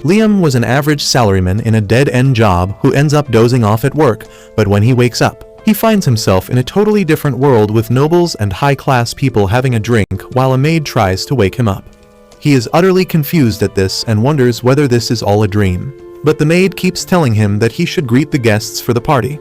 Liam was an average salaryman in a dead-end job who ends up dozing off at work, but when he wakes up, he finds himself in a totally different world with nobles and high-class people having a drink while a maid tries to wake him up. He is utterly confused at this and wonders whether this is all a dream. But the maid keeps telling him that he should greet the guests for the party.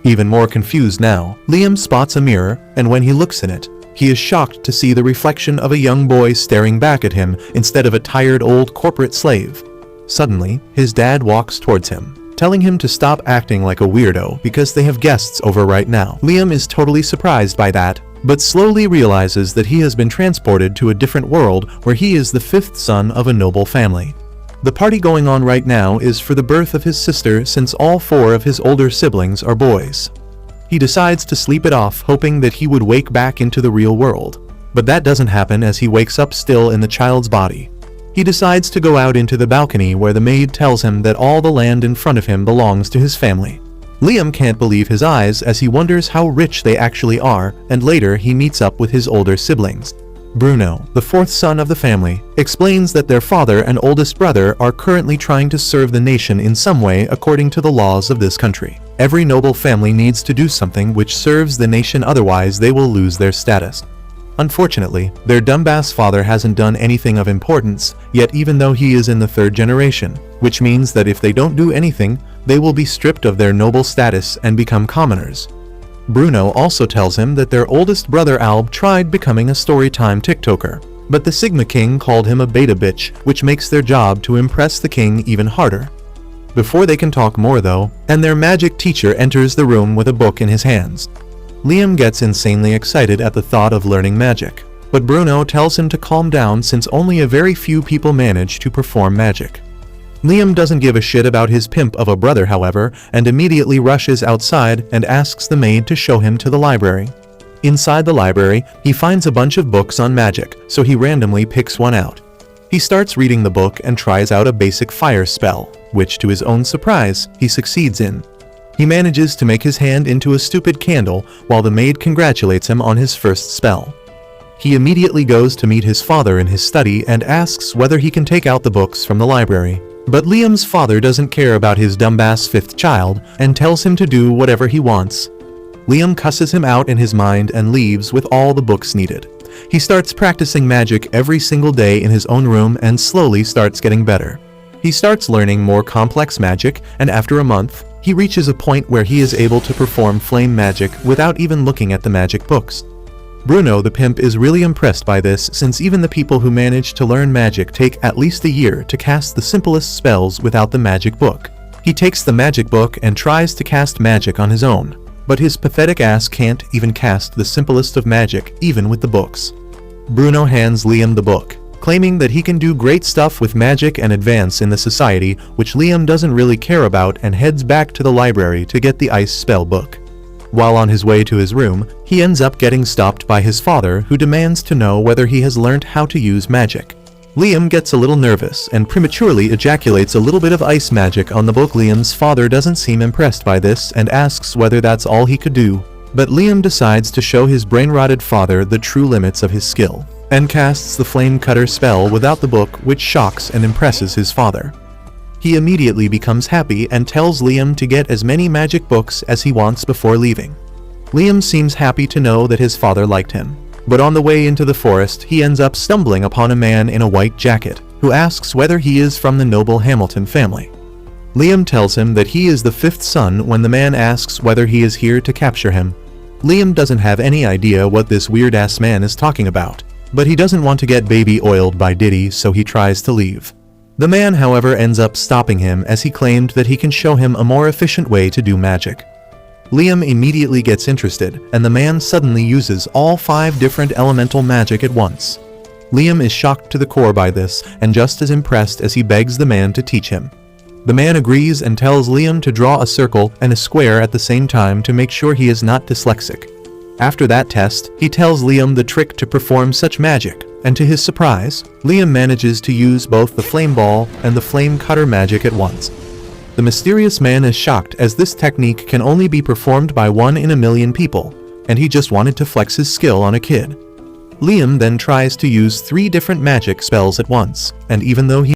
Even more confused now, Liam spots a mirror, and when he looks in it, he is shocked to see the reflection of a young boy staring back at him instead of a tired old corporate slave. Suddenly, his dad walks towards him, telling him to stop acting like a weirdo because they have guests over right now. Liam is totally surprised by that, but slowly realizes that he has been transported to a different world where he is the fifth son of a noble family. The party going on right now is for the birth of his sister, since all four of his older siblings are boys. He decides to sleep it off, hoping that he would wake back into the real world. But that doesn't happen as he wakes up still in the child's body. He decides to go out into the balcony where the maid tells him that all the land in front of him belongs to his family. Liam can't believe his eyes as he wonders how rich they actually are, and later he meets up with his older siblings. Bruno, the fourth son of the family, explains that their father and oldest brother are currently trying to serve the nation in some way according to the laws of this country. Every noble family needs to do something which serves the nation, otherwise they will lose their status. Unfortunately, their dumbass father hasn't done anything of importance yet, even though he is in the third generation, which means that if they don't do anything, they will be stripped of their noble status and become commoners. Bruno also tells him that their oldest brother Alb tried becoming a storytime TikToker, but the Sigma King called him a beta bitch, which makes their job to impress the king even harder. Before they can talk more though, and their magic teacher enters the room with a book in his hands. Liam gets insanely excited at the thought of learning magic, but Bruno tells him to calm down since only a very few people manage to perform magic. Liam doesn't give a shit about his pimp of a brother, however, and immediately rushes outside and asks the maid to show him to the library. Inside the library, he finds a bunch of books on magic, so he randomly picks one out. He starts reading the book and tries out a basic fire spell, which to his own surprise, he succeeds in. He manages to make his hand into a stupid candle while the maid congratulates him on his first spell. He immediately goes to meet his father in his study and asks whether he can take out the books from the library. But Liam's father doesn't care about his dumbass fifth child and tells him to do whatever he wants. Liam cusses him out in his mind and leaves with all the books needed. He starts practicing magic every single day in his own room and slowly starts getting better. He starts learning more complex magic, and after a month, he reaches a point where he is able to perform flame magic without even looking at the magic books. Bruno the pimp is really impressed by this, since even the people who manage to learn magic take at least a year to cast the simplest spells without the magic book. He takes the magic book and tries to cast magic on his own, but his pathetic ass can't even cast the simplest of magic even with the books. Bruno hands Liam the book, claiming that he can do great stuff with magic and advance in the society, which Liam doesn't really care about, and heads back to the library to get the ice spell book. While on his way to his room, he ends up getting stopped by his father, who demands to know whether he has learned how to use magic. Liam gets a little nervous and prematurely ejaculates a little bit of ice magic on the book. Liam's father doesn't seem impressed by this and asks whether that's all he could do, but Liam decides to show his brain-rotted father the true limits of his skill, and casts the flame cutter spell without the book, which shocks and impresses his father. He immediately becomes happy and tells Liam to get as many magic books as he wants before leaving. Liam seems happy to know that his father liked him, but on the way into the forest he ends up stumbling upon a man in a white jacket, who asks whether he is from the noble Hamilton family. Liam tells him that he is the fifth son when the man asks whether he is here to capture him. Liam doesn't have any idea what this weird-ass man is talking about, but he doesn't want to get baby oiled by Diddy, so he tries to leave. The man, however, ends up stopping him as he claimed that he can show him a more efficient way to do magic. Liam immediately gets interested, and the man suddenly uses all 5 different elemental magic at once. Liam is shocked to the core by this, and just as impressed as he begs the man to teach him. The man agrees and tells Liam to draw a circle and a square at the same time to make sure he is not dyslexic. After that test, he tells Liam the trick to perform such magic, and to his surprise, Liam manages to use both the flame ball and the flame cutter magic at once. The mysterious man is shocked as this technique can only be performed by 1 in a million people, and he just wanted to flex his skill on a kid. Liam then tries to use 3 different magic spells at once, and even though he